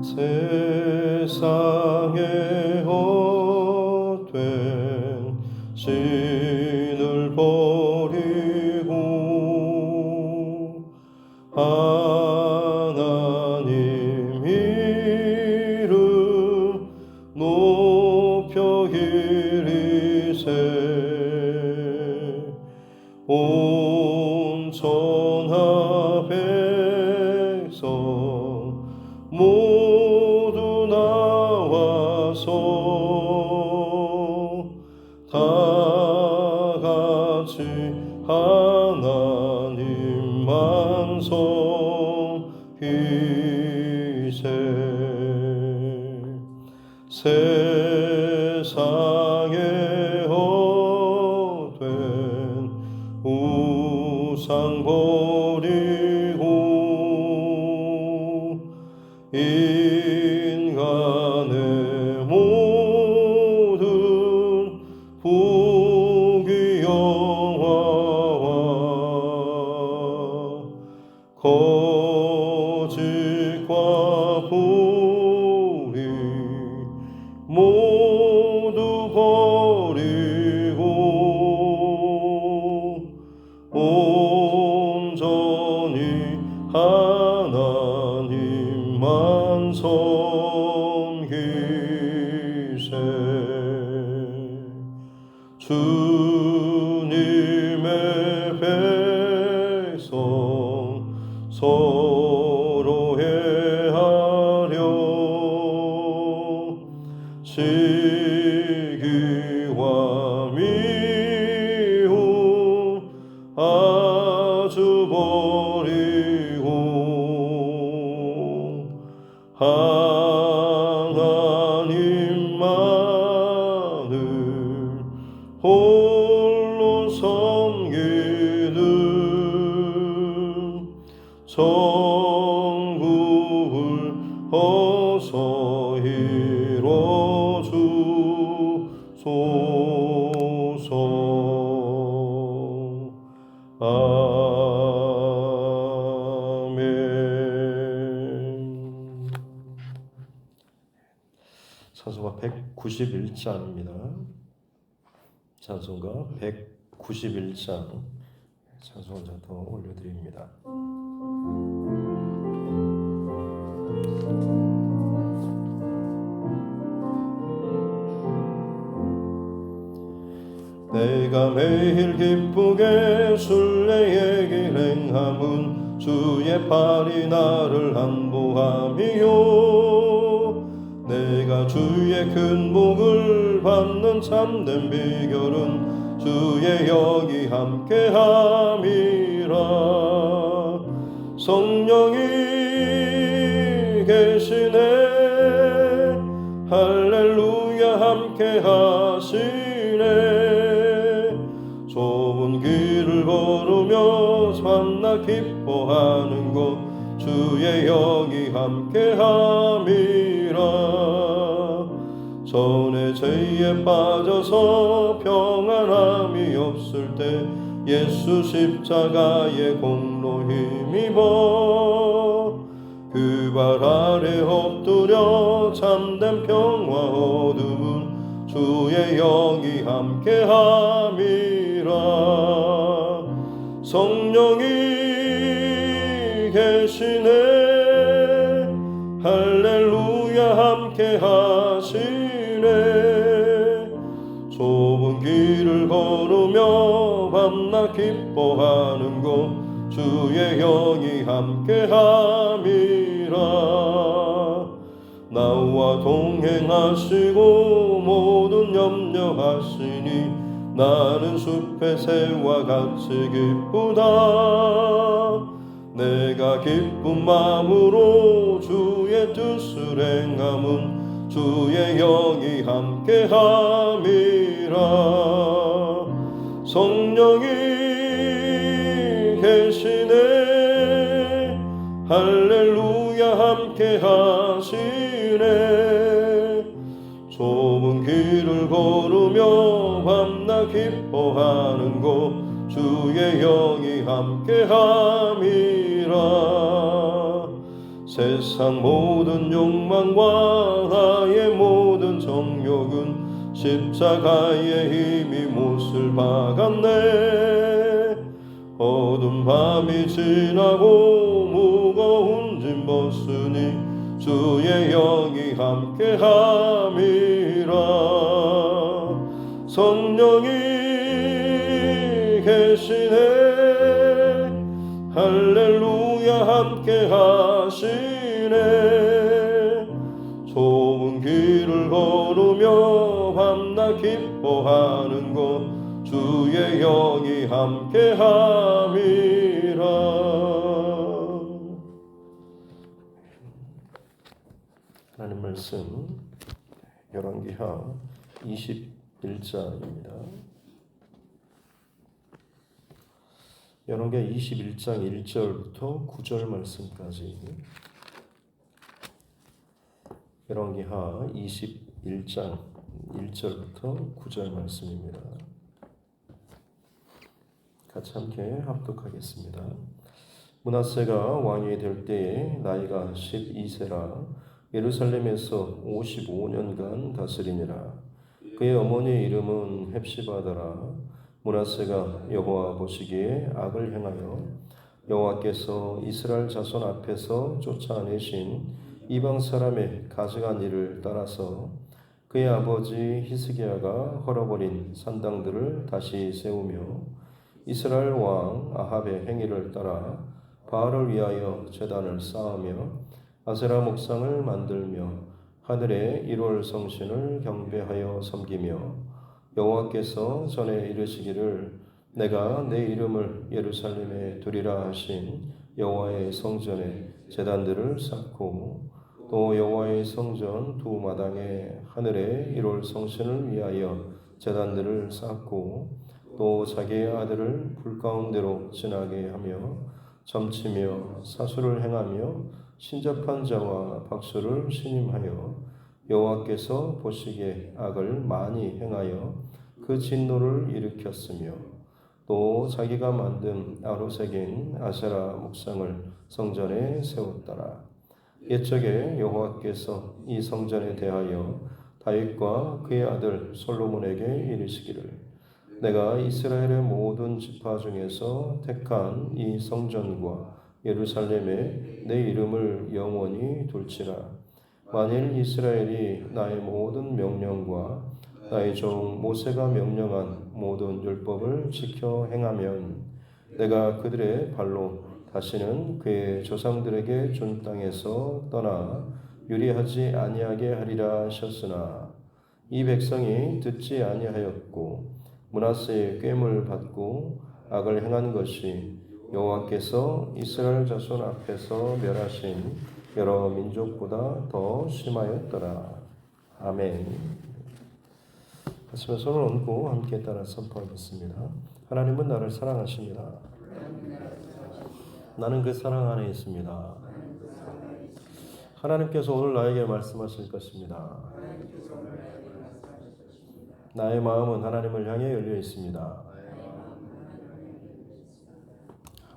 세상에 헛된 신을 버리고 하나님 이름 높여 기리세. 온 천하 백성 모두 나와서 다 같이 하나님만 섬기세. 세상에 헛된 우상 버리고 인간의 모든 부귀영화와 거짓과 불의 모두 버리고 온전히 하나님만 섬기세. 주님의 백성 서로 해하려 시기와 미움 아주 버리고 하나님만을 홀로 섬기는 천국을 어서 이뤄주소서. 아멘. 찬송가 191장입니다. 찬송가 191장 찬송가 더 올려드립니다. 내가 매일 기쁘게 순례의 길 행함은 주의 팔이 나를 안보함이요. 내가 주의 큰 복을 받는 참된 비결은 주의 영이 함께함이라. 성령이 계시네 할렐루야 함께하시네. 좁은 길을 걸으며 만나 기뻐하는 곳 주의 영이 함께함이라. 전에 죄에 빠져서 평안함이 없을 때 예수 십자가의 공로 힘입어 그 발 아래 엎드려 참된 평화 얻음은 주의 영이 함께함이라. 성령이 계시네 할렐루야 함께하시네. 좁은 길을 걸으며 밤낮 기뻐하는 곳 주의 영이 함께함이라. 나와 동행하시고 모든 염려하시니 나는 숲의 새와 같이 기쁘다. 내가 기쁜 마음으로 주의 뜻을 행함은 주의 영이 함께함이라. 성령이 계시네 할렐루야 함께하시네. 좁은 길을 걸으며 밤낮 기뻐하는 곳 주의 영이 함께함이라. 세상 모든 욕망과 나의 모든 정욕은 십자가의 힘이 못을 박았네. 어두운 밤이 지나고 무거운 짐 벗으니 주의 영이 함께함이라. 성령이 계시네. 할렐루야 함께하시네. 좁은 길을 걸으며 밤낮 기뻐하는 것 주의 영이 함께함이라. 하나님 말씀 열왕기하 21장입니다. 열왕기하 21장 1절부터 9절 말씀까지. 열왕기하 21장 1절부터 9절 말씀입니다. 같이 함께 합독하겠습니다. 므낫세가 왕이 될 때에 나이가 12세라 예루살렘에서 55년간 다스리니라. 그의 어머니 이름은 헵시바더라. 므낫세가 여호와 보시기에 악을 행하여 여호와께서 이스라엘 자손 앞에서 쫓아내신 이방 사람의 가증한 일을 따라서 그의 아버지 히스기야가 헐어버린 산당들을 다시 세우며 이스라엘 왕 아합의 행위를 따라 바알을 위하여 제단을 쌓으며 아세라 목상을 만들며 하늘의 1월 성신을 경배하여 섬기며 여호와께서 전에 이르시기를 내가 내 이름을 예루살렘에 두리라 하신 여호와의 성전에 제단들을 쌓고 또 여호와의 성전 두 마당에 하늘의 1월 성신을 위하여 제단들을 쌓고 또 자기의 아들을 불 가운데로 지나게 하며 점치며 사수를 행하며 신접한 자와 박수를 신임하여 여호와께서 보시기에 악을 많이 행하여 그 진노를 일으켰으며 또 자기가 만든 아로새긴 아세라 목상을 성전에 세웠더라. 옛적에 여호와께서 이 성전에 대하여 다윗과 그의 아들 솔로몬에게 이르시기를 내가 이스라엘의 모든 지파 중에서 택한 이 성전과 예루살렘에 내 이름을 영원히 둘지라. 만일 이스라엘이 나의 모든 명령과 나의 종 모세가 명령한 모든 율법을 지켜 행하면 내가 그들의 발로 다시는 그의 조상들에게 준 땅에서 떠나 유리하지 아니하게 하리라 하셨으나 이 백성이 듣지 아니하였고 므낫세의 꾀물 받고 악을 행한 것이 여호와께서 이스라엘 자손 앞에서 멸하신 여러 민족보다 더 심하였더라. 아멘. 하시면 손을 얹고 함께 따라 선포하겠습니다. 하나님은 나를 사랑하십니다. 나는 그 사랑 안에 있습니다. 하나님께서 오늘 나에게 말씀하실 것입니다. 나의 마음은 하나님을 향해 열려 있습니다.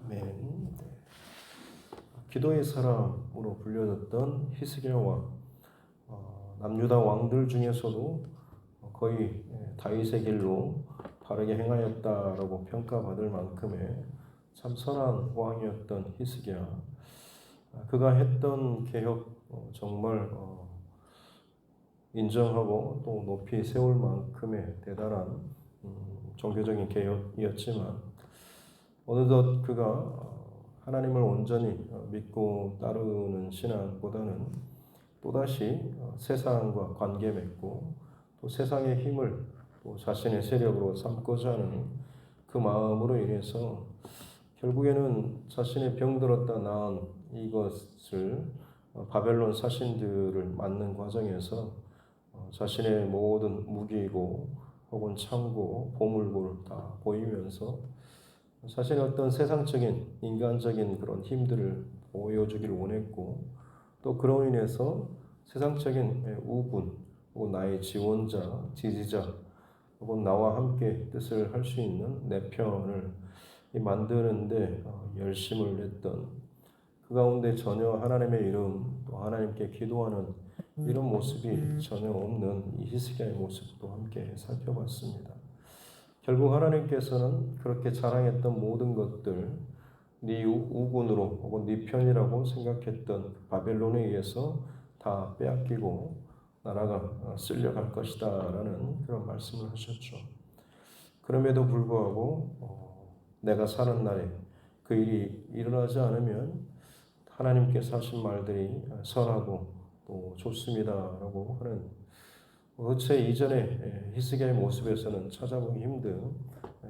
아멘. 기도의 사람으로 불려졌던 히스기야 왕, 남유다 왕들 중에서도 거의 다윗의 길로 바르게 행하였다라고 평가받을 만큼의 참 선한 왕이었던 히스기야. 그가 했던 개혁 정말 인정하고 또 높이 세울 만큼의 대단한 종교적인 개혁이었지만 어느덧 그가 하나님을 온전히 믿고 따르는 신앙보다는 또다시 세상과 관계 맺고 또 세상의 힘을 또 자신의 세력으로 삼고자 하는 그 마음으로 인해서 결국에는 자신의 병들었다 나은 이것을 바벨론 사신들을 맞는 과정에서 자신의 모든 무기고 혹은 창고, 보물고를 다 보이면서 자신의 어떤 세상적인 인간적인 그런 힘들을 보여주기를 원했고 또 그로 인해서 세상적인 우군 혹은 나의 지원자, 지지자 혹은 나와 함께 뜻을 할 수 있는 내 편을 만드는데 열심을 냈던 그 가운데 전혀 하나님의 이름 또 하나님께 기도하는 이런 모습이 전혀 없는 이 히스기야의 모습도 함께 살펴봤습니다. 결국 하나님께서는 그렇게 자랑했던 모든 것들, 네 우군으로 혹은 네 편이라고 생각했던 바벨론에 의해서 다 빼앗기고 나라가 쓸려갈 것이다 라는 그런 말씀을 하셨죠. 그럼에도 불구하고 내가 사는 날에 그 일이 일어나지 않으면 하나님께서 하신 말들이 선하고 또 좋습니다 라고 하는 어째 이전에 히스기야의 모습에서는 찾아보기 힘든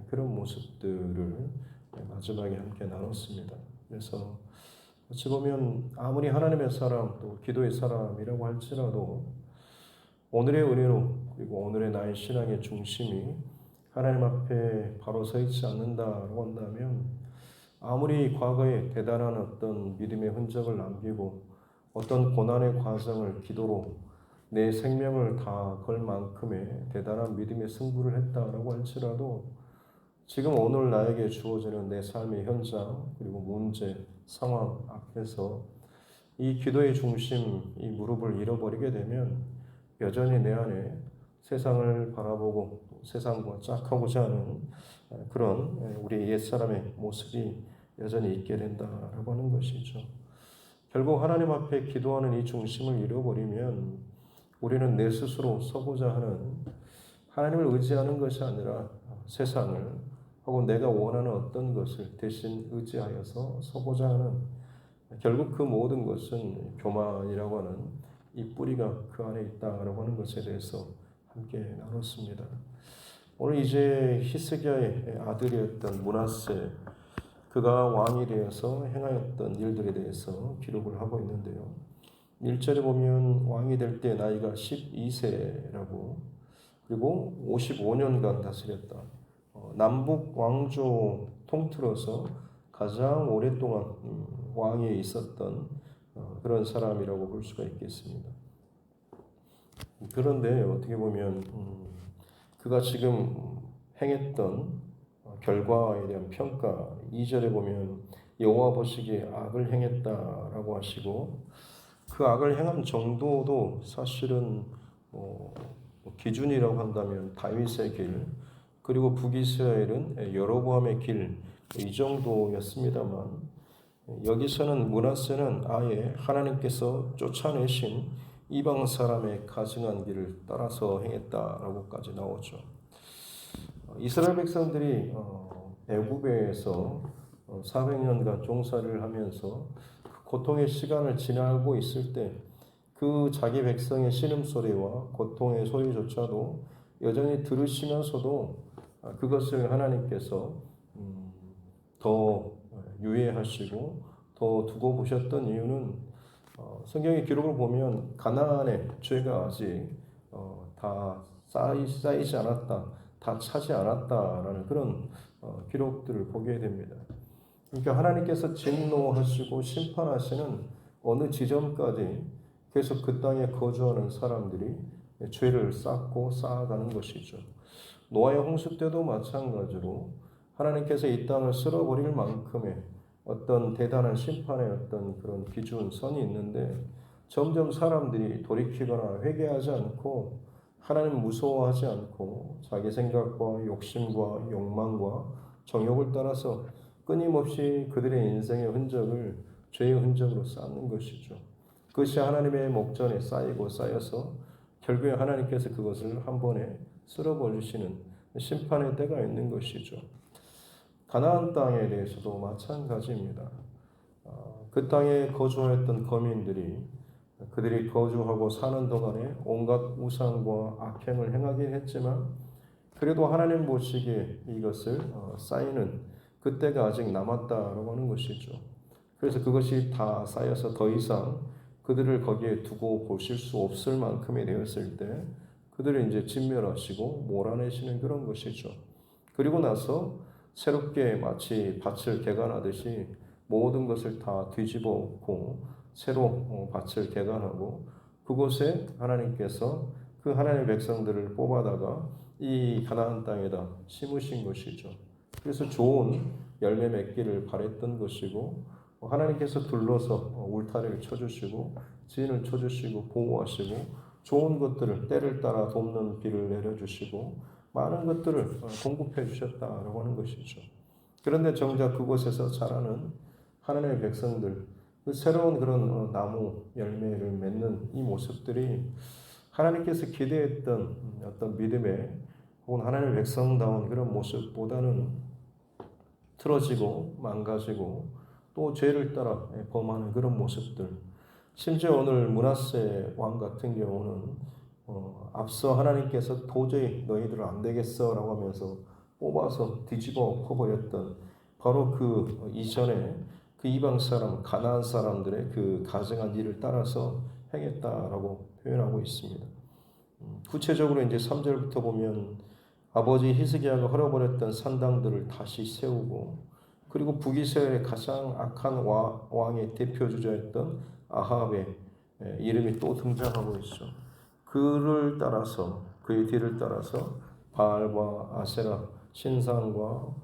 그런 모습들을 마지막에 함께 나눴습니다. 그래서 어찌 보면 아무리 하나님의 사람 또 기도의 사람이라고 할지라도 오늘의 은혜로 그리고 오늘의 나의 신앙의 중심이 하나님 앞에 바로 서 있지 않는다고 한다면 아무리 과거에 대단한 어떤 믿음의 흔적을 남기고 어떤 고난의 과정을 기도로 내 생명을 다 걸 만큼의 대단한 믿음의 승부를 했다라고 할지라도 지금 오늘 나에게 주어지는 내 삶의 현장 그리고 문제, 상황 앞에서 이 기도의 중심, 이 무릎을 잃어버리게 되면 여전히 내 안에 세상을 바라보고 세상과 짝하고자 하는 그런 우리 옛사람의 모습이 여전히 있게 된다라고 하는 것이죠. 결국 하나님 앞에 기도하는 이 중심을 잃어버리면 우리는 내 스스로 서고자 하는 하나님을 의지하는 것이 아니라 세상을 혹은 내가 원하는 어떤 것을 대신 의지하여서 서고자 하는 결국 그 모든 것은 교만이라고 하는 이 뿌리가 그 안에 있다라고 하는 것에 대해서 함께 나눴습니다. 오늘 이제 히스기야의 아들이었던 므낫세 그가 왕이 되어서 행하였던 일들에 대해서 기록을 하고 있는데요. 1절에 보면 왕이 될 때 나이가 12세라고 그리고 55년간 다스렸다. 남북 왕조 통틀어서 가장 오랫동안 왕위에 있었던 그런 사람이라고 볼 수가 있겠습니다. 그런데 어떻게 보면 그가 지금 행했던 결과에 대한 평가 2절에 보면 여호와 보시기에 악을 행했다라고 하시고 그 악을 행한 정도도 사실은 기준이라고 한다면 다윗의 길 그리고 북이스라엘은 여로보암의 길 이 정도였습니다만 여기서는 므낫세는 아예 하나님께서 쫓아내신 이방 사람의 가증한 길을 따라서 행했다라고까지 나오죠. 이스라엘 백성들이 애굽에서 400년간 종살이를 하면서 그 고통의 시간을 지나고 있을 때 그 자기 백성의 신음소리와 고통의 소리조차도 여전히 들으시면서도 그것을 하나님께서 더 유예하시고 더 두고 보셨던 이유는 성경의 기록을 보면 가나안의 죄가 아직 다 쌓이지 않았다, 다 차지 않았다라는 그런 기록들을 보게 됩니다. 그러니까 하나님께서 진노하시고 심판하시는 어느 지점까지 계속 그 땅에 거주하는 사람들이 죄를 쌓고 쌓아가는 것이죠. 노아의 홍수 때도 마찬가지로 하나님께서 이 땅을 쓸어버릴 만큼의 어떤 대단한 심판의 어떤 그런 기준선이 있는데 점점 사람들이 돌이키거나 회개하지 않고 하나님 무서워하지 않고 자기 생각과 욕심과 욕망과 정욕을 따라서 끊임없이 그들의 인생의 흔적을 죄의 흔적으로 쌓는 것이죠. 그것이 하나님의 목전에 쌓이고 쌓여서 결국에 하나님께서 그것을 한 번에 쓸어버리시는 심판의 때가 있는 것이죠. 가나안 땅에 대해서도 마찬가지입니다. 그 땅에 거주하였던 거민들이 그들이 거주하고 사는 동안에 온갖 우상과 악행을 행하긴 했지만 그래도 하나님 보시기에 이것을 쌓이는 그때가 아직 남았다라고 하는 것이죠. 그래서 그것이 다 쌓여서 더 이상 그들을 거기에 두고 보실 수 없을 만큼이 되었을 때 그들을 이제 진멸하시고 몰아내시는 그런 것이죠. 그리고 나서 새롭게 마치 밭을 개간하듯이 모든 것을 다 뒤집어 엎고 새로 밭을 개간하고 그곳에 하나님께서 그 하나님의 백성들을 뽑아다가 이 가나안 땅에다 심으신 것이죠. 그래서 좋은 열매 맺기를 바랬던 것이고 하나님께서 둘러서 울타리를 쳐주시고 진을 쳐주시고 보호하시고 좋은 것들을 때를 따라 돕는 비를 내려주시고 많은 것들을 공급해 주셨다라고 하는 것이죠. 그런데 정작 그곳에서 자라는 하나님의 백성들, 그 새로운 그런 나무 열매를 맺는 이 모습들이 하나님께서 기대했던 어떤 믿음의 혹은 하나님의 백성다운 그런 모습보다는 틀어지고 망가지고 또 죄를 따라 범하는 그런 모습들. 심지어 오늘 므낫세 왕 같은 경우는 앞서 하나님께서 도저히 너희들은 안 되겠어라고 하면서 뽑아서 뒤집어 퍼버렸던 바로 그 이전에 그 이방 사람 가나안 사람들의 그 가증한 일을 따라서 행했다라고 표현하고 있습니다. 구체적으로 이제 3절부터 보면 아버지 히스기야가 헐어버렸던 산당들을 다시 세우고 그리고 북이스라엘의 가장 악한 왕의 대표 주자였던 아합의 이름이 또 등장하고 있어. 그를 따라서 그의 뒤를 따라서 바알과 아세라 신상과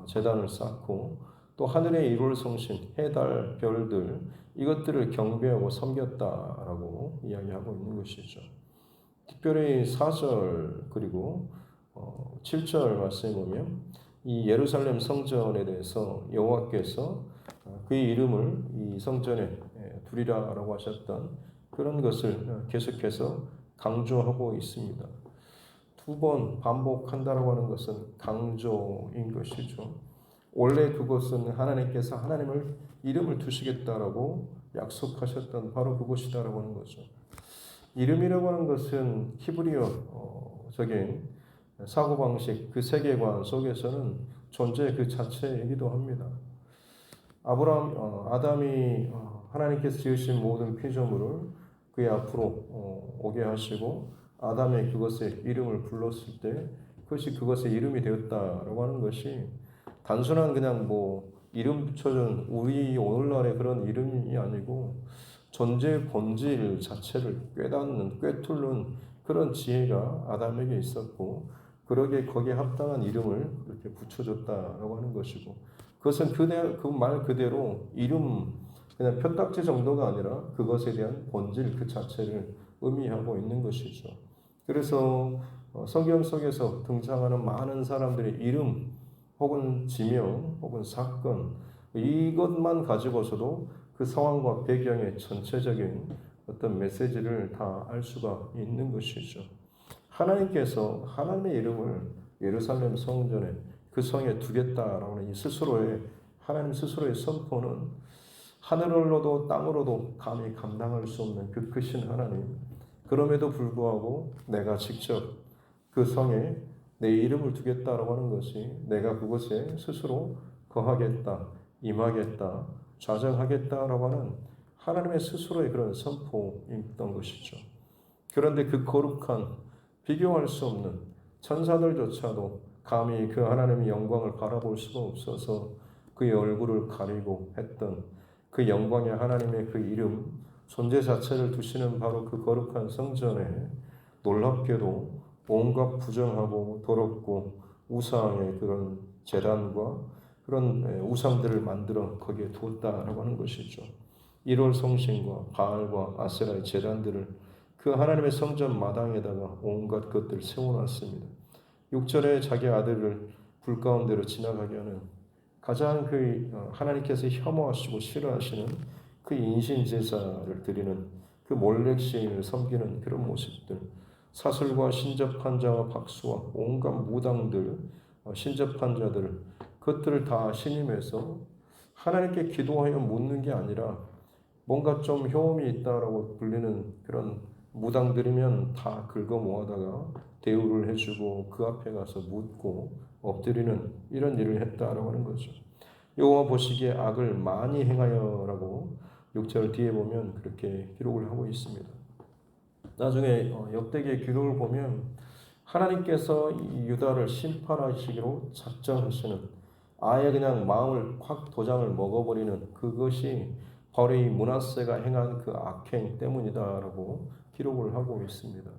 제단을 쌓고 또 하늘의 일월 성신 해달 별들 이것들을 경배하고 섬겼다라고 이야기하고 있는 것이죠. 특별히 4절 그리고 7절 말씀에 보면 이 예루살렘 성전에 대해서 여호와께서 그의 이름을 이 성전에 두리라라고 하셨던 그런 것을 계속해서 강조하고 있습니다. 두 번 반복한다라고 하는 것은 강조인 것이죠. 원래 그것은 하나님께서 하나님을 이름을 두시겠다라고 약속하셨던 바로 그것이다라고 하는 거죠. 이름이라고 하는 것은 히브리어적인 사고방식, 그 세계관 속에서는 존재 그 자체이기도 합니다. 아담이 하나님께서 지으신 모든 피조물을 그의 앞으로 오게 하시고 아담의 그것의 이름을 불렀을 때 그것이 그것의 이름이 되었다라고 하는 것이 단순한 그냥 이름 붙여준 우리 오늘날의 그런 이름이 아니고 존재의 본질 자체를 깨닫는 꿰뚫는 그런 지혜가 아담에게 있었고 그러게 거기에 합당한 이름을 이렇게 붙여줬다라고 하는 것이고 그것은 그 말 그대로 이름 그냥 표딱지 정도가 아니라 그것에 대한 본질 그 자체를 의미하고 있는 것이죠. 그래서 성경 속에서 등장하는 많은 사람들의 이름 혹은 지명 혹은 사건 이것만 가지고서도 그 상황과 배경의 전체적인 어떤 메시지를 다 알 수가 있는 것이죠. 하나님께서 하나님의 이름을 예루살렘 성전에 그 성에 두겠다라고 하는 이 스스로의 하나님 스스로의 선포는 하늘로도 땅으로도 감히 감당할 수 없는 그 크신 하나님. 그럼에도 불구하고 내가 직접 그 성에 내 이름을 두겠다라고 하는 것이 내가 그곳에 스스로 거하겠다, 임하겠다, 좌정하겠다라고 하는 하나님의 스스로의 그런 선포였던 것이죠. 그런데 그 거룩한 비교할 수 없는 천사들조차도 감히 그 하나님의 영광을 바라볼 수가 없어서 그의 얼굴을 가리고 했던 그 영광의 하나님의 그 이름, 존재 자체를 두시는 바로 그 거룩한 성전에 놀랍게도 온갖 부정하고 더럽고 우상의 그런 제단과 그런 우상들을 만들어 거기에 두었다라고 하는 것이죠. 1월 성신과 바알과 아세라의 제단들을 그 하나님의 성전 마당에다가 온갖 것들을 세워놨습니다. 6절에 자기 아들을 불 가운데로 지나가게 하는 가장 그 하나님께서 혐오하시고 싫어하시는 그 인신제사를 드리는 그 몰렉신을 섬기는 그런 모습들, 사슬과 신접한 자와 박수와 온갖 무당들, 신접한 자들 그것들을 다 신임해서 하나님께 기도하여 묻는 게 아니라 뭔가 좀 효험이 있다라고 불리는 그런 무당들이면 다 긁어 모아다가 대우를 해주고 그 앞에 가서 묻고 엎드리는 이런 일을 했다라고 하는 거죠. 여호와 보시기에 악을 많이 행하여라고 6절 뒤에 보면 그렇게 기록을 하고 있습니다. 나중에 역대기의 기록을 보면 하나님께서 이 유다를 심판하시기로 작정하시는 아예 그냥 마음을 확 도장을 먹어버리는 그것이 바로 이 므낫세가 행한 그 악행 때문이다라고 기록을 하고 있습니다.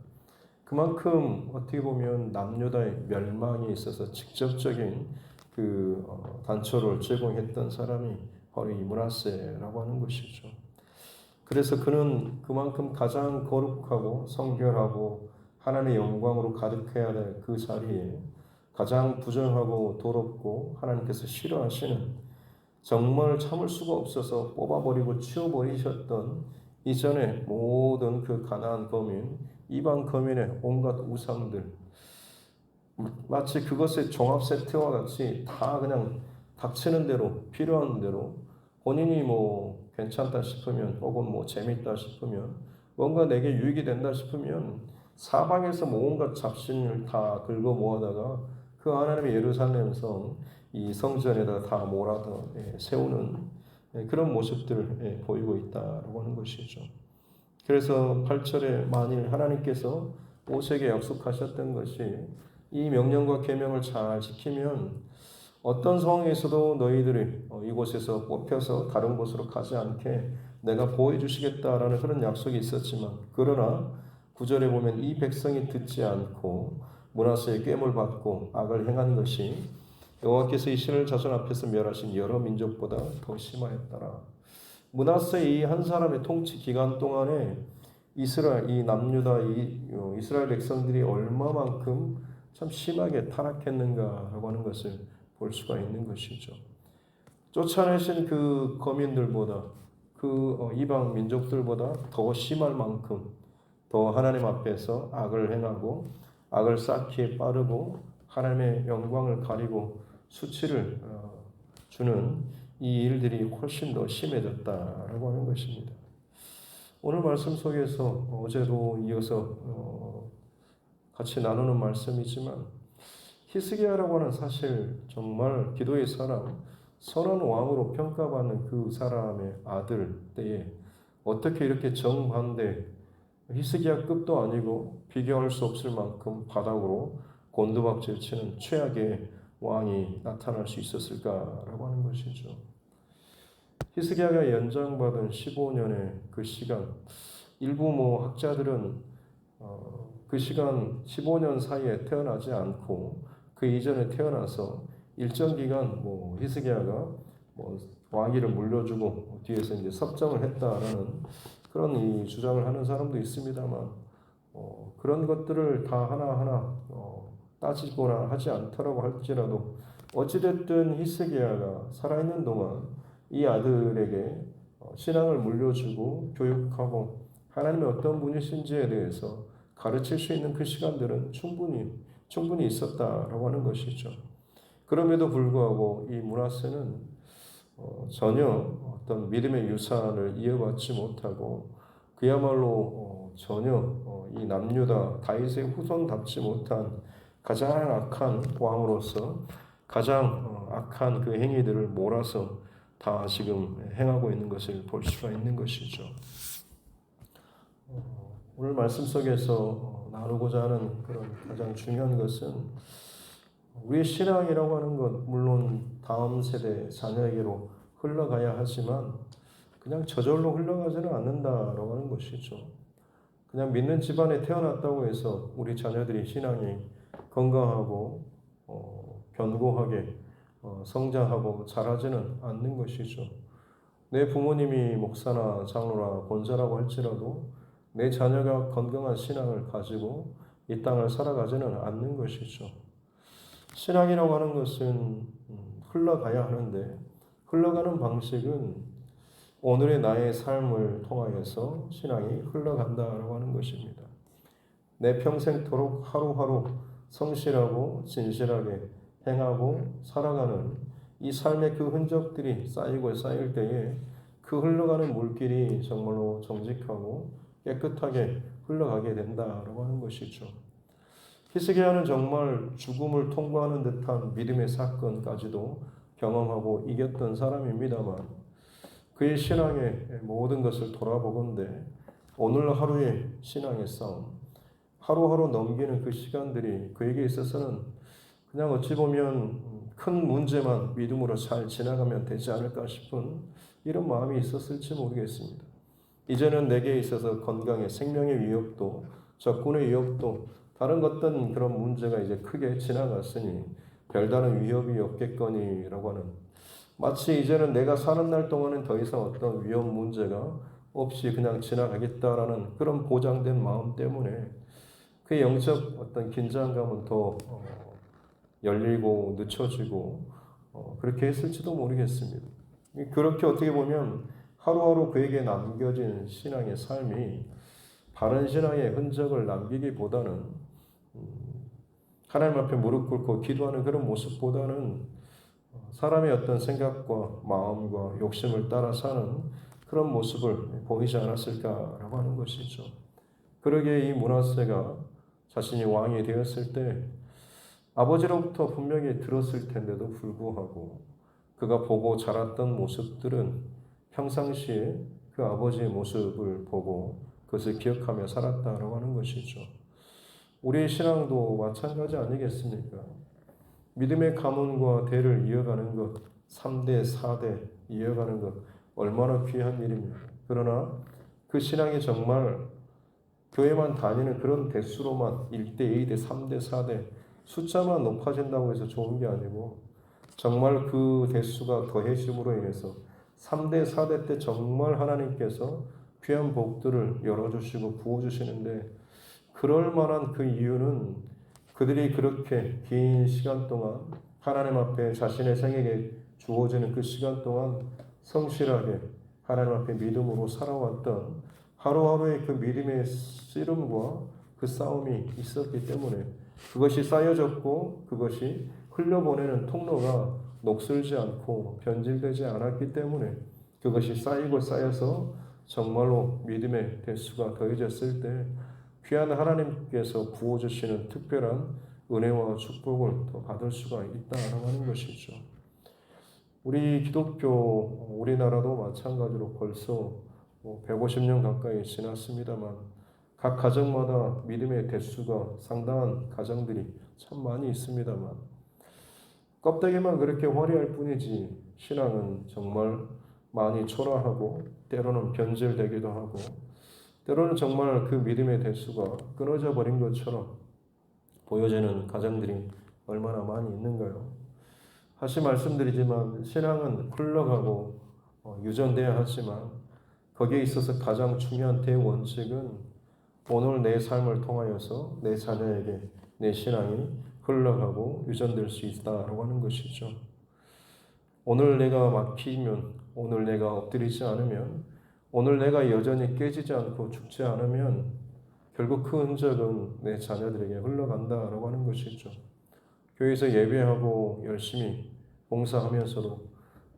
그만큼 어떻게 보면 남유다의 멸망에 있어서 직접적인 그 단초를 제공했던 사람이 바로 이 므낫세라고 하는 것이죠. 그래서 그는 그만큼 가장 거룩하고 성결하고 하나님의 영광으로 가득해야 될 그 자리에 가장 부정하고 더럽고 하나님께서 싫어하시는, 정말 참을 수가 없어서 뽑아버리고 치워버리셨던 이전의 모든 그 가나안 거민, 이방 거민의 온갖 우상들, 마치 그것의 종합 세트와 같이 다 그냥 닥치는 대로, 필요한 대로 본인이 뭐 괜찮다 싶으면, 혹은 뭐 재밌다 싶으면, 뭔가 내게 유익이 된다 싶으면 사방에서 온갖 잡신을 다 긁어 모아다가 그 하나님의 예루살렘 성, 이 성전에다 다 몰아다 세우는 그런 모습들을 보이고 있다라고 하는 것이죠. 그래서 8절에 만일 하나님께서 모세에게 약속하셨던 것이 이 명령과 계명을 잘 지키면 어떤 상황에서도 너희들이 이곳에서 뽑혀서 다른 곳으로 가지 않게 내가 보호해 주시겠다라는 그런 약속이 있었지만, 그러나 9절에 보면 이 백성이 듣지 않고 므낫세의 꾀물 받고 악을 행한 것이 여호와께서 이스라엘 자손 앞에서 멸하신 여러 민족보다 더 심하였더라. 므낫세 이 한 사람의 통치 기간 동안에 이스라엘, 이 남유다, 이 이스라엘 백성들이 얼마만큼 참 심하게 타락했는가라고 하는 것을 볼 수가 있는 것이죠. 쫓아내신 그 거민들보다, 그 이방 민족들보다 더 심할 만큼 더 하나님 앞에서 악을 행하고 악을 쌓기에 빠르고 하나님의 영광을 가리고 수치를 주는 이 일들이 훨씬 더 심해졌다라고 하는 것입니다. 오늘 말씀 속에서 어제도 이어서 같이 나누는 말씀이지만, 히스기야라고 하는 사실 정말 기도의 사람, 선한 왕으로 평가받는 그 사람의 아들 때에 어떻게 이렇게 정반대, 히스기야급도 아니고 비교할 수 없을 만큼 바닥으로 곤두박질 치는 최악의 왕이 나타날 수 있었을까라고 하는 것이죠. 히스기야가 연장받은 15년의 그 시간, 일부 학자들은 그 시간 15년 사이에 태어나지 않고 그 이전에 태어나서 일정 기간 히스기야가 왕위를 물려주고 뒤에서 이제 섭정을 했다라는 그런 이 주장을 하는 사람도 있습니다만, 그런 것들을 다 하나하나 따지거나 하지 않더라고 할지라도 어찌됐든 히스기야가 살아있는 동안 이 아들에게 신앙을 물려주고 교육하고 하나님의 어떤 분이신지에 대해서 가르칠 수 있는 그 시간들은 충분히 있었다라고 하는 것이죠. 그럼에도 불구하고 이 므낫세는 전혀 어떤 믿음의 유산을 이어받지 못하고 그야말로 전혀 이 남유다 다윗의 후손답지 못한 가장 악한 왕으로서 가장 악한 그 행위들을 몰아서 다 지금 행하고 있는 것을 볼 수가 있는 것이죠. 오늘 말씀 속에서 나누고자 하는 그런 가장 중요한 것은, 우리의 신앙이라고 하는 것 물론 다음 세대 자녀에게로 흘러가야 하지만 그냥 저절로 흘러가지는 않는다라고 하는 것이죠. 그냥 믿는 집안에 태어났다고 해서 우리 자녀들이 신앙이 건강하고 견고하게 성장하고 자라지는 않는 것이죠. 내 부모님이 목사나 장로나 권사라고 할지라도 내 자녀가 건강한 신앙을 가지고 이 땅을 살아가지는 않는 것이죠. 신앙이라고 하는 것은 흘러가야 하는데, 흘러가는 방식은 오늘의 나의 삶을 통하여서 신앙이 흘러간다라고 하는 것입니다. 내 평생토록 하루하루 성실하고 진실하게 행하고 살아가는 이 삶의 그 흔적들이 쌓이고 쌓일 때에 그 흘러가는 물길이 정말로 정직하고 깨끗하게 흘러가게 된다라고 하는 것이죠. 히스기야는 정말 죽음을 통과하는 듯한 믿음의 사건까지도 경험하고 이겼던 사람입니다만, 그의 신앙의 모든 것을 돌아보건대 오늘 하루의 신앙의 싸움, 하루하루 넘기는 그 시간들이 그에게 있어서는 그냥 어찌 보면 큰 문제만 믿음으로 잘 지나가면 되지 않을까 싶은 이런 마음이 있었을지 모르겠습니다. 이제는 내게 있어서 건강의 생명의 위협도 적군의 위협도 다른 어떤 그런 문제가 이제 크게 지나갔으니 별다른 위협이 없겠거니라고 하는 마치 이제는 내가 사는 날 동안은 더 이상 어떤 위험 문제가 없이 그냥 지나가겠다라는 그런 보장된 마음 때문에 그 영적 어떤 긴장감은 더 열리고 늦춰지고 그렇게 했을지도 모르겠습니다. 그렇게 어떻게 보면 하루하루 그에게 남겨진 신앙의 삶이 바른 신앙의 흔적을 남기기보다는 하나님 앞에 무릎 꿇고 기도하는 그런 모습보다는 사람의 어떤 생각과 마음과 욕심을 따라 사는 그런 모습을 보이지 않았을까라고 하는 것이죠. 그러기에 이 므낫세가 자신이 왕이 되었을 때 아버지로부터 분명히 들었을 텐데도 불구하고 그가 보고 자랐던 모습들은 평상시에 그 아버지의 모습을 보고 그것을 기억하며 살았다라고 하는 것이죠. 우리의 신앙도 마찬가지 아니겠습니까? 믿음의 가문과 대를 이어가는 것, 3대, 4대 이어가는 것 얼마나 귀한 일입니까? 그러나 그 신앙이 정말 교회만 다니는 그런 대수로만 1대, 2대, 3대, 4대 숫자만 높아진다고 해서 좋은 게 아니고 정말 그 대수가 더해짐으로 인해서 3대, 4대 때 정말 하나님께서 귀한 복들을 열어주시고 부어주시는데 그럴 만한 그 이유는 그들이 그렇게 긴 시간 동안 하나님 앞에 자신의 생에게 주어지는 그 시간 동안 성실하게 하나님 앞에 믿음으로 살아왔던 하루하루의 그 믿음의 씨름과 그 싸움이 있었기 때문에 그것이 쌓여졌고 그것이 흘려보내는 통로가 녹슬지 않고 변질되지 않았기 때문에 그것이 쌓이고 쌓여서 정말로 믿음의 대수가 더해졌을 때 귀한 하나님께서 부어주시는 특별한 은혜와 축복을 더 받을 수가 있다라고 하는 것이죠. 우리 기독교 우리나라도 마찬가지로 벌써 150년 가까이 지났습니다만 각 가정마다 믿음의 대수가 상당한 가정들이 참 많이 있습니다만 껍데기만 그렇게 화려할 뿐이지 신앙은 정말 많이 초라하고 때로는 변질되기도 하고 때로는 정말 그 믿음의 대수가 끊어져 버린 것처럼 보여지는 가정들이 얼마나 많이 있는가요? 다시 말씀드리지만 신앙은 흘러가고 유전돼야 하지만 거기에 있어서 가장 중요한 대원칙은 오늘 내 삶을 통하여서 내 자녀에게 내 신앙이 흘러가고 유전될 수 있다라고 하는 것이죠. 오늘 내가 막히면, 오늘 내가 엎드리지 않으면, 오늘 내가 여전히 깨지지 않고 죽지 않으면 결국 그 흔적은 내 자녀들에게 흘러간다라고 하는 것이죠. 교회에서 예배하고 열심히 봉사하면서도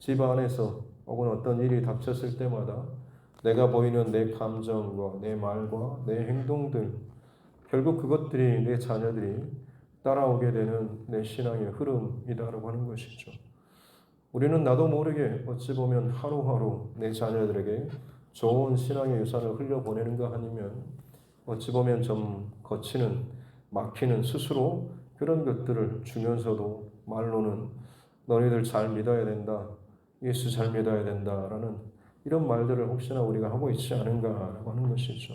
집 안에서 혹은 어떤 일이 닥쳤을 때마다 내가 보이는 내 감정과 내 말과 내 행동들 결국 그것들이 내 자녀들이 따라오게 되는 내 신앙의 흐름이다라고 하는 것이죠. 우리는 나도 모르게 어찌 보면 하루하루 내 자녀들에게 좋은 신앙의 유산을 흘려보내는가 아니면 어찌 보면 좀 거치는 막히는 스스로 그런 것들을 주면서도 말로는 너희들 잘 믿어야 된다. 예수 잘 믿어야 된다라는 이런 말들을 혹시나 우리가 하고 있지 않은가라고 하는 것이죠.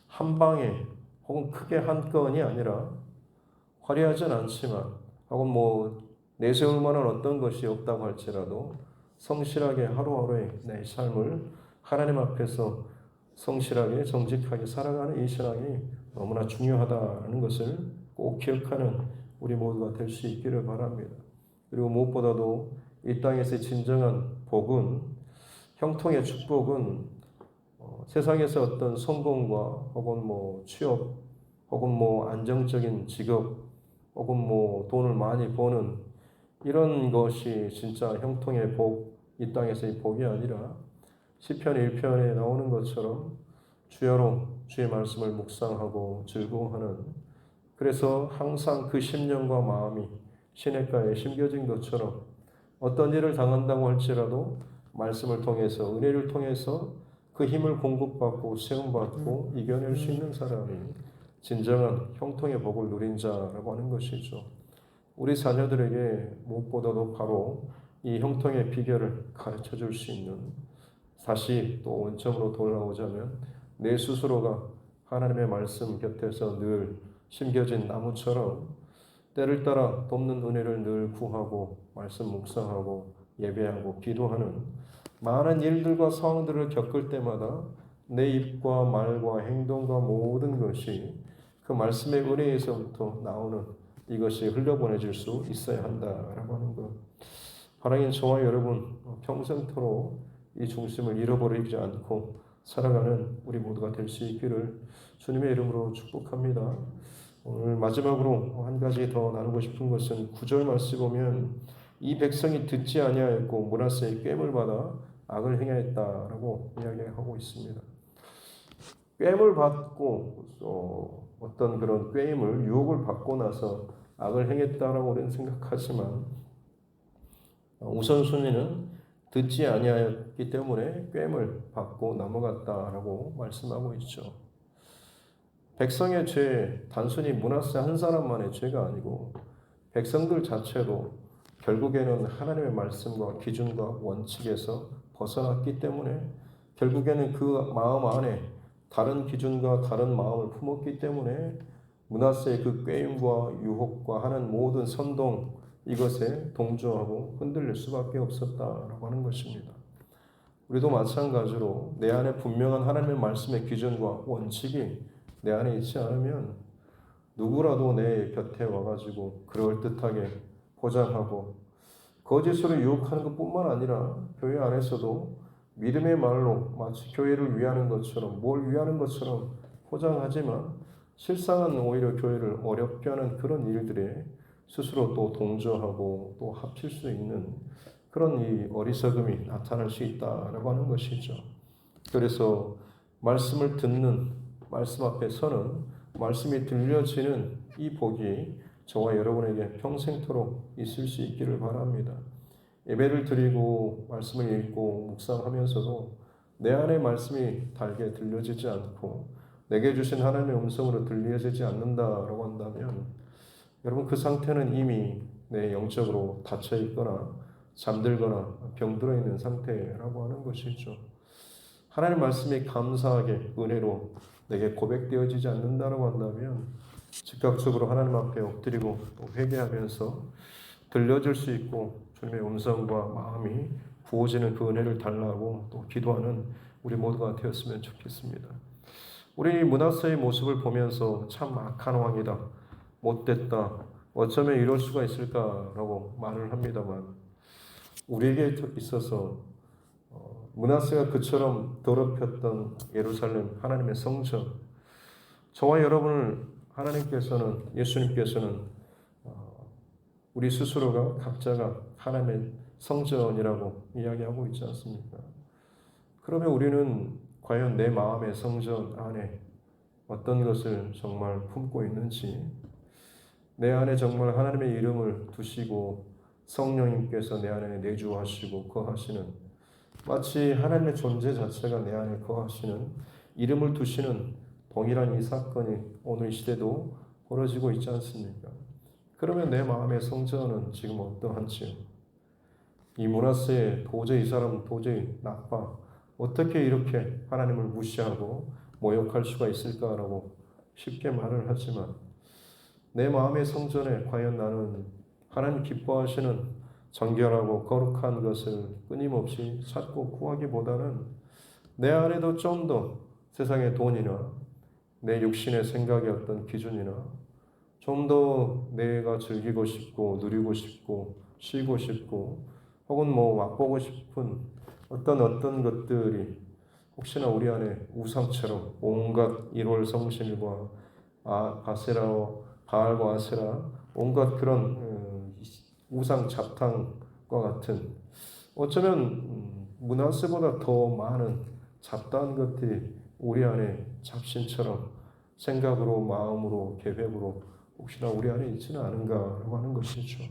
한 방에 혹은 크게 한 건이 아니라 화려하진 않지만 혹은 내세울 만한 어떤 것이 없다고 할지라도 성실하게 하루하루의 내 삶을 하나님 앞에서 성실하게 정직하게 살아가는 이 신앙이 너무나 중요하다는 것을 꼭 기억하는 우리 모두가 될 수 있기를 바랍니다. 그리고 무엇보다도 이 땅에서의 진정한 복은 형통의 축복은 세상에서 어떤 성공과 혹은 취업 혹은 안정적인 직업 혹은 돈을 많이 버는 이런 것이 진짜 형통의 복, 이 땅에서의 복이 아니라 시편 1편에 나오는 것처럼 주야로 주의 말씀을 묵상하고 즐거워하는 그래서 항상 그 심령과 마음이 시냇가에 심겨진 것처럼 어떤 일을 당한다고 할지라도 말씀을 통해서 은혜를 통해서 그 힘을 공급받고 세움받고 이겨낼 수 있는 사람이 진정한 형통의 복을 누린 자라고 하는 것이죠. 우리 자녀들에게 무엇보다도 바로 이 형통의 비결을 가르쳐 줄 수 있는 다시 또 원점으로 돌아오자면 내 스스로가 하나님의 말씀 곁에서 늘 심겨진 나무처럼 때를 따라 돕는 은혜를 늘 구하고 말씀 묵상하고 예배하고 기도하는 많은 일들과 상황들을 겪을 때마다 내 입과 말과 행동과 모든 것이 그 말씀의 은혜에서부터 나오는 이것이 흘려보내질 수 있어야 한다라고 하는 것. 바라긴 저와 여러분 평생토록 이 중심을 잃어버리지 않고 살아가는 우리 모두가 될 수 있기를 주님의 이름으로 축복합니다. 오늘 마지막으로 한 가지 더 나누고 싶은 것은 9절 말씀 보면 이 백성이 듣지 아니하였고 므낫세의 꽹을 받아 악을 행하였다라고 이야기하고 있습니다. 꽹을 받고 어떤 그런 꽹을 유혹을 받고 나서 악을 행했다라고 우리는 생각하지만 우선순위는 듣지 아니하였기 때문에 꽹을 받고 넘어갔다라고 말씀하고 있죠. 백성의 죄, 단순히 므낫세 한 사람만의 죄가 아니고 백성들 자체도 결국에는 하나님의 말씀과 기준과 원칙에서 벗어났기 때문에 결국에는 그 마음 안에 다른 기준과 다른 마음을 품었기 때문에 므낫세의 그 꾀임과 유혹과 하는 모든 선동 이것에 동조하고 흔들릴 수밖에 없었다라고 하는 것입니다. 우리도 마찬가지로 내 안에 분명한 하나님의 말씀의 기준과 원칙이 내 안에 있지 않으면 누구라도 내 곁에 와가지고 그럴듯하게 포장하고 거짓으로 유혹하는 것뿐만 아니라 교회 안에서도 믿음의 말로 마치 교회를 위하는 것처럼 뭘 위하는 것처럼 포장하지만 실상은 오히려 교회를 어렵게 하는 그런 일들에 스스로 또 동조하고 또 합칠 수 있는 그런 이 어리석음이 나타날 수 있다라고 하는 것이죠. 그래서 말씀을 듣는 말씀 앞에 서는 말씀이 들려지는 이 복이 저와 여러분에게 평생토록 있을 수 있기를 바랍니다. 예배를 드리고 말씀을 읽고 묵상하면서도 내 안에 말씀이 달게 들려지지 않고 내게 주신 하나님의 음성으로 들려지지 않는다라고 한다면 여러분 그 상태는 이미 내 영적으로 닫혀 있거나 잠들거나 병들어 있는 상태라고 하는 것이죠. 하나님 말씀이 감사하게 은혜로 내게 고백되어지지 않는다라고 한다면 즉각적으로 하나님 앞에 엎드리고 회개하면서 들려줄 수 있고 주님의 음성과 마음이 부어지는 그 은혜를 달라고 또 기도하는 우리 모두가 되었으면 좋겠습니다. 우리 므낫세의 모습을 보면서 참 악한 왕이다, 못됐다, 어쩌면 이럴 수가 있을까라고 말을 합니다만 우리에게 있어서 므낫세가 그처럼 더럽혔던 예루살렘 하나님의 성전, 저와 여러분을 하나님께서는 예수님께서는 우리 스스로가 각자가 하나님의 성전이라고 이야기하고 있지 않습니까? 그러면 우리는 과연 내 마음의 성전 안에 어떤 것을 정말 품고 있는지, 내 안에 정말 하나님의 이름을 두시고 성령님께서 내 안에 내주하시고 거하시는, 마치 하나님의 존재 자체가 내 안에 거하시는, 이름을 두시는 동일한 이 사건이 오늘 시대도 벌어지고 있지 않습니까? 그러면 내 마음의 성전은 지금 어떠한지요? 이 므낫세 도저히 이 사람은 도저히 나빠, 어떻게 이렇게 하나님을 무시하고 모욕할 수가 있을까라고 쉽게 말을 하지만 내 마음의 성전에 과연 나는 하나님 기뻐하시는 정결하고 거룩한 것을 끊임없이 찾고 구하기보다는 내 안에도 좀 더 세상의 돈이나 내 육신의 생각의 어떤 기준이나 좀 더 내가 즐기고 싶고 누리고 싶고 쉬고 싶고 혹은 맛보고 싶은 어떤 것들이 혹시나 우리 안에 우상처럼 온갖 일월성신과 바알과 아세라 온갖 그런 우상 잡탕과 같은 어쩌면 므낫세보다 더 많은 잡다한 것들이 우리 안에 잡신처럼 생각으로 마음으로 계획으로 혹시나 우리 안에 있지는 않은가라고 하는 것이죠.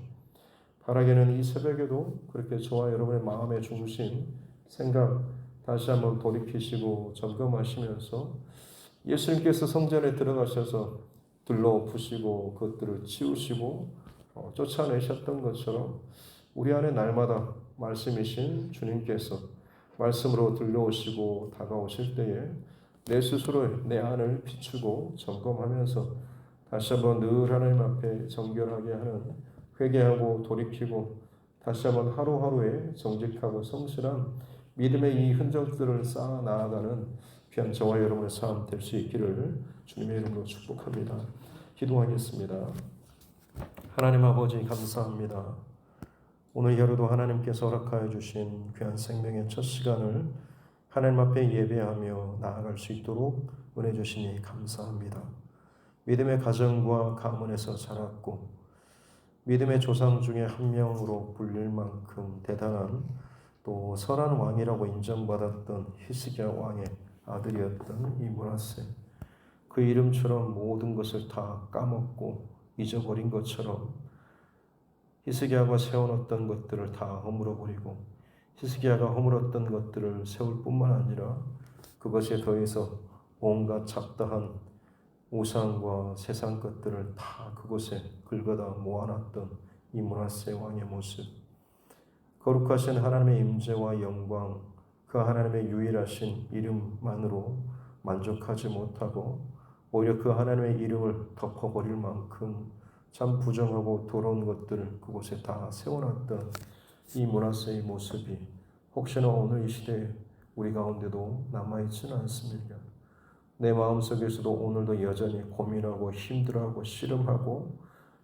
바라기는 이 새벽에도 그렇게 저와 여러분의 마음의 중심, 생각 다시 한번 돌이키시고 점검하시면서 예수님께서 성전에 들어가셔서 들러엎으시고 그것들을 치우시고 쫓아내셨던 것처럼 우리 안에 날마다 말씀이신 주님께서 말씀으로 들려오시고 다가오실 때에 내 스스로 내 안을 비추고 점검하면서 다시 한번 늘 하나님 앞에 정결하게 하는 회개하고 돌이키고 다시 한번 하루하루에 정직하고 성실한 믿음의 이 흔적들을 쌓아 나아가는 귀한 저와 여러분의 삶 될 수 있기를 주님의 이름으로 축복합니다. 기도하겠습니다. 하나님 아버지 감사합니다. 오늘 하루도 하나님께서 허락하여 주신 귀한 생명의 첫 시간을 하나님 앞에 예배하며 나아갈 수 있도록 은혜 주시니 감사합니다. 믿음의 가정과 가문에서 자랐고 믿음의 조상 중에 한 명으로 불릴 만큼 대단한 또 선한 왕이라고 인정받았던 히스기야 왕의 아들이었던 이 므낫세, 그 이름처럼 모든 것을 다 까먹고 잊어버린 것처럼 히스기야가 세워놓던 것들을 다 허물어버리고 히스기야가 허물었던 것들을 세울 뿐만 아니라 그것에 더해서 온갖 잡다한 우상과 세상 것들을 다 그곳에 긁어다 모아놨던 이 므낫세 왕의 모습, 거룩하신 하나님의 임재와 영광, 그 하나님의 유일하신 이름만으로 만족하지 못하고 오히려 그 하나님의 이름을 덮어버릴 만큼 참 부정하고 더러운 것들을 그곳에 다 세워놨던 이 므낫세의 모습이 혹시나 오늘 이 시대에 우리 가운데도 남아있지는 않습니까? 내 마음속에서도 오늘도 여전히 고민하고 힘들어하고 씨름하고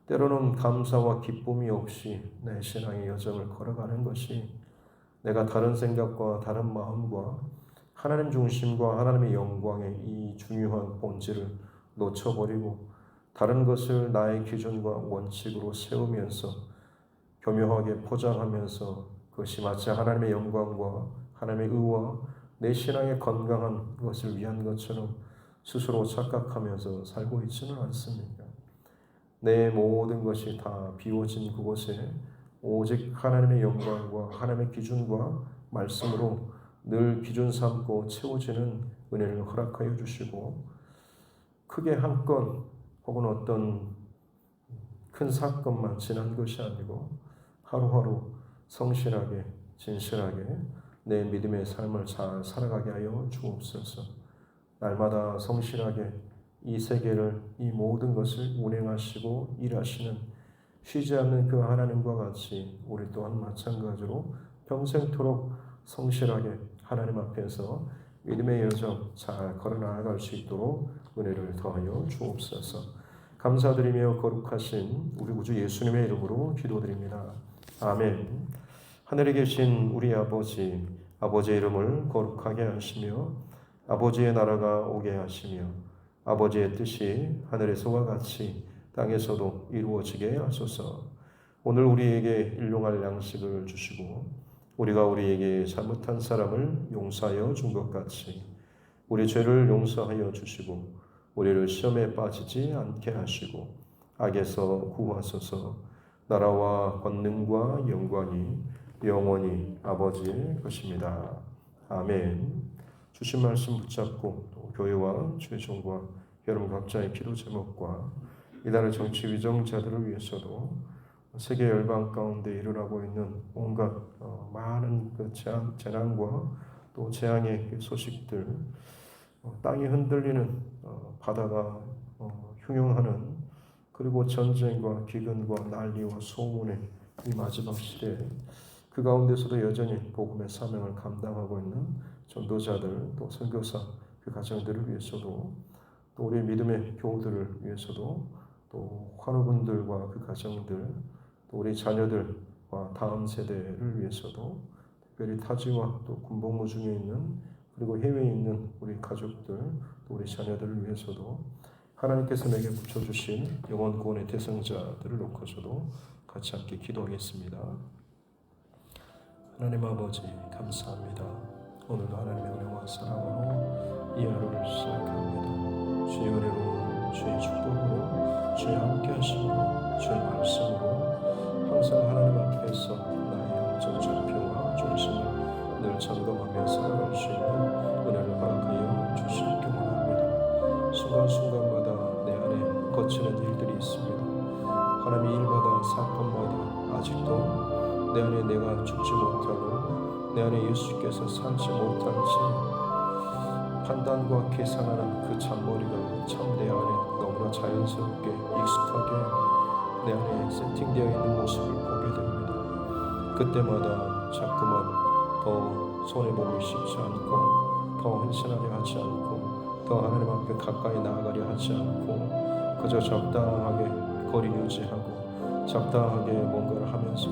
때로는 감사와 기쁨이 없이 내 신앙의 여정을 걸어가는 것이 내가 다른 생각과 다른 마음과 하나님 중심과 하나님의 영광의 이 중요한 본질을 놓쳐버리고 다른 것을 나의 기준과 원칙으로 세우면서 교묘하게 포장하면서 그것이 마치 하나님의 영광과 하나님의 의와 내 신앙의 건강한 것을 위한 것처럼 스스로 착각하면서 살고 있지는 않습니까? 내 모든 것이 다 비워진 그곳에 오직 하나님의 영광과 하나님의 기준과 말씀으로 늘 기준 삼고 채워지는 은혜를 허락하여 주시고 크게 한 건 혹은 어떤 큰 사건만 지난 것이 아니고 하루하루 성실하게 진실하게 내 믿음의 삶을 잘 살아가게 하여 주옵소서. 날마다 성실하게 이 세계를 이 모든 것을 운행하시고 일하시는 쉬지 않는 그 하나님과 같이 우리 또한 마찬가지로 평생토록 성실하게 하나님 앞에서 믿음의 여정 잘 걸어나갈 수 있도록 은혜를 더하여 주옵소서. 감사드리며 거룩하신 우리 구주 예수님의 이름으로 기도드립니다. 아멘. 하늘에 계신 우리 아버지, 아버지의 이름을 거룩하게 하시며 아버지의 나라가 오게 하시며 아버지의 뜻이 하늘에서와 같이 땅에서도 이루어지게 하소서. 오늘 우리에게 일용할 양식을 주시고 우리가 우리에게 잘못한 사람을 용서하여 준 것 같이 우리 죄를 용서하여 주시고 우리를 시험에 빠지지 않게 하시고 악에서 구하소서. 나라와 권능과 영광이 영원히 아버지의 것입니다. 아멘. 주신 말씀 붙잡고 또 교회와 주의 종과 여러분 각자의 기도 제목과 이달의 정치 위정자들을 위해서도 세계 열방 가운데 일어나고 있는 온갖 많은 그 재난과 또 재앙의 소식들, 땅이 흔들리는 바다가 흉흉하는 그리고 전쟁과 기근과 난리와 소문의 이 마지막 시대에 그 가운데서도 여전히 복음의 사명을 감당하고 있는 전도자들 또 선교사 그 가정들을 위해서도 또 우리 믿음의 교우들을 위해서도 또 환우분들과 그 가정들 또 우리 자녀들과 다음 세대를 위해서도 특별히 타지와 또 군복무 중에 있는 그리고 해외에 있는 우리 가족들 또 우리 자녀들을 위해서도 하나님께서 내게 붙여주신 영원 구원의 대상자들을 놓고서도 같이 함께 기도하겠습니다. 하나님 아버지 감사합니다. 오늘도 하나님의 은혜와 사랑으로 이 하루를 시작합니다. 주의 은혜로 주의 축복으로 주의 함께 하심으로 주의 말씀으로 항상 하나님 앞에서 나의 영적 정평과 중심을 늘 점검하며 살아갈 수 있는 은혜를 허락하여 주시기 원합니다. 순간순간마다 내 안에 거치는 일들이 있습니다. 하나님의 일마다 사건마다 아직도 내 안에 내가 죽지 못하고 내 안에 예수께서 살지 못한 채 판단과 계산하는 그 잔머리가 참 내 안에 너무나 자연스럽게 익숙하게 내 안에 세팅되어 있는 모습을 보게 됩니다. 그때마다 자꾸만 더 손해보기 쉽지 않고 더 헌신하려 하지 않고 더 하나님 앞에 가까이 나아가려 하지 않고 그저 적당하게 거리 유지하고 적당하게 뭔가를 하면서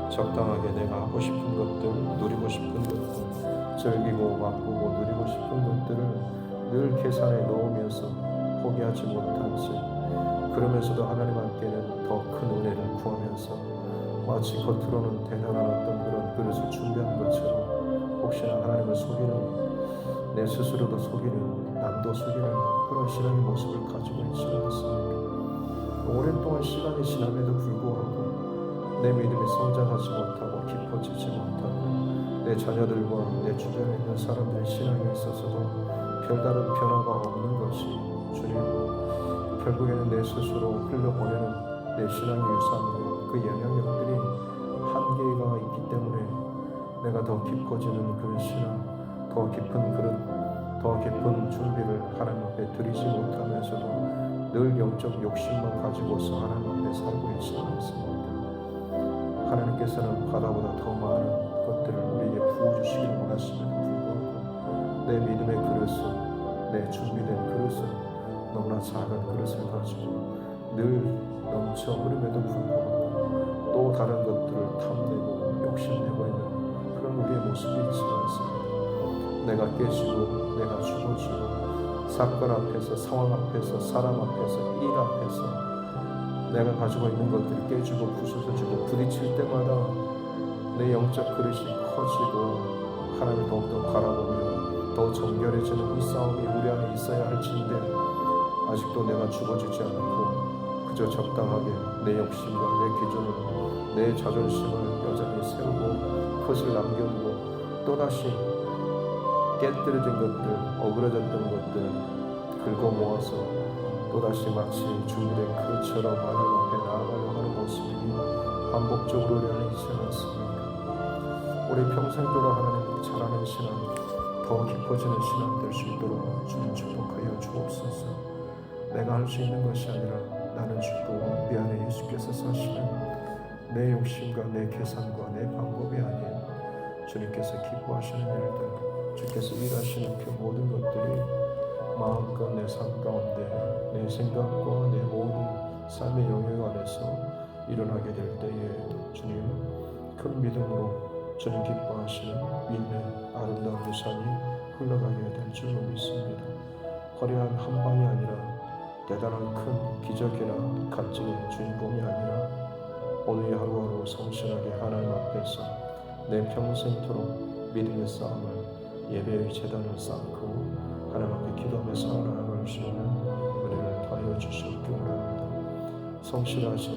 적당하게 내가 하고 싶은 것들, 누리고 싶은 것들, 즐기고 맛보고 누리고 싶은 것들을 늘 계산에 넣으면서 포기하지 못한 채 그러면서도 하나님 앞에는 더 큰 은혜를 구하면서 마치 겉으로는 대단한 어떤 그런 그릇을 준비한 것처럼 혹시나 하나님을 속이는 내 스스로도 속이는 남도 속이는 그런 신앙의 모습을 가지고 있지 않습니까? 오랫동안 시간이 지남에도 불구하고 내 믿음이 성장하지 못하고 깊어지지 못하고 내 자녀들과 내 주변에 있는 사람들의 신앙에 있어서도 별다른 변화가 없는 것이 주님, 결국에는 내 스스로 흘려보내는 내 신앙의 유산과 그 영향력들이 한계가 있기 때문에 내가 더 깊어지는 그런 신앙, 더 깊은 그릇, 더 깊은 준비를 하나님 앞에 드리지 못하면서도 늘 영적 욕심만 가지고서 하나님 앞에 살고 있지 않습니다. 하나님께서는 바다보다 더 많은 것들을 우리에게 부어주시기를 원하심에도 불구하고 내 믿음의 그릇은, 내 준비된 그릇은 너무나 작은 그릇을 가지고 늘 넘쳐 흐름에도 불구하고 또 다른 것들을 탐내고 욕심내고 있는 그런 우리의 모습이 있지 않습니다. 내가 깨지고 내가 죽어지고 사건 앞에서, 상황 앞에서, 사람 앞에서, 일 앞에서 내가 가지고 있는 것들이 깨지고 부서지고 부딪힐 때마다 내 영적 그릇이 커지고 하나님을 더욱더 바라보며 더 정결해지는 이 싸움이 우리 안에 있어야 할진데 아직도 내가 죽어지지 않고 그저 적당하게 내 욕심과 내 기준을, 내 자존심을 여전히 세우고 그것을 남겨두고 또다시 깨뜨려진 것들, 어그러졌던 것들 긁어 모아서 또다시 마치 준비된 그릇처럼 하나님 앞에 나아가려고 하는 모습이 반복적으로 우리 안에 있지 않습니까? 우리 평생도록 하나님 잘하는 신앙, 더 깊어지는 신앙 될 수 있도록 주님 축복하여 주옵소서. 내가 할 수 있는 것이 아니라 나는 죽고 내 안에 예수께서 사시는 내 욕심과 내 계산과 내 방법이 아닌 주님께서 기뻐하시는 일들, 주께서 일하시는 그 모든 것들이 마음껏 내 삶 가운데 내 생각과 내 모든 삶의 영역 안에서 일어나게 될 때에 주님 큰 믿음으로 주님 기뻐하시는 믿음의 아름다운 유산이 흘러가게 될 줄로 믿습니다. 화려한 한 방이 아니라 대단한 큰 기적이나 간증의 주인공이 아니라 오늘 하루하루 성실하게 하나님 앞에서 내 평생토록 믿음의 싸움을 예배의 제단을 쌓고 하나님 앞에 기도하며 살아나갈 수 있는 은혜를 더하여 주시옵기 원합니다. 성실하신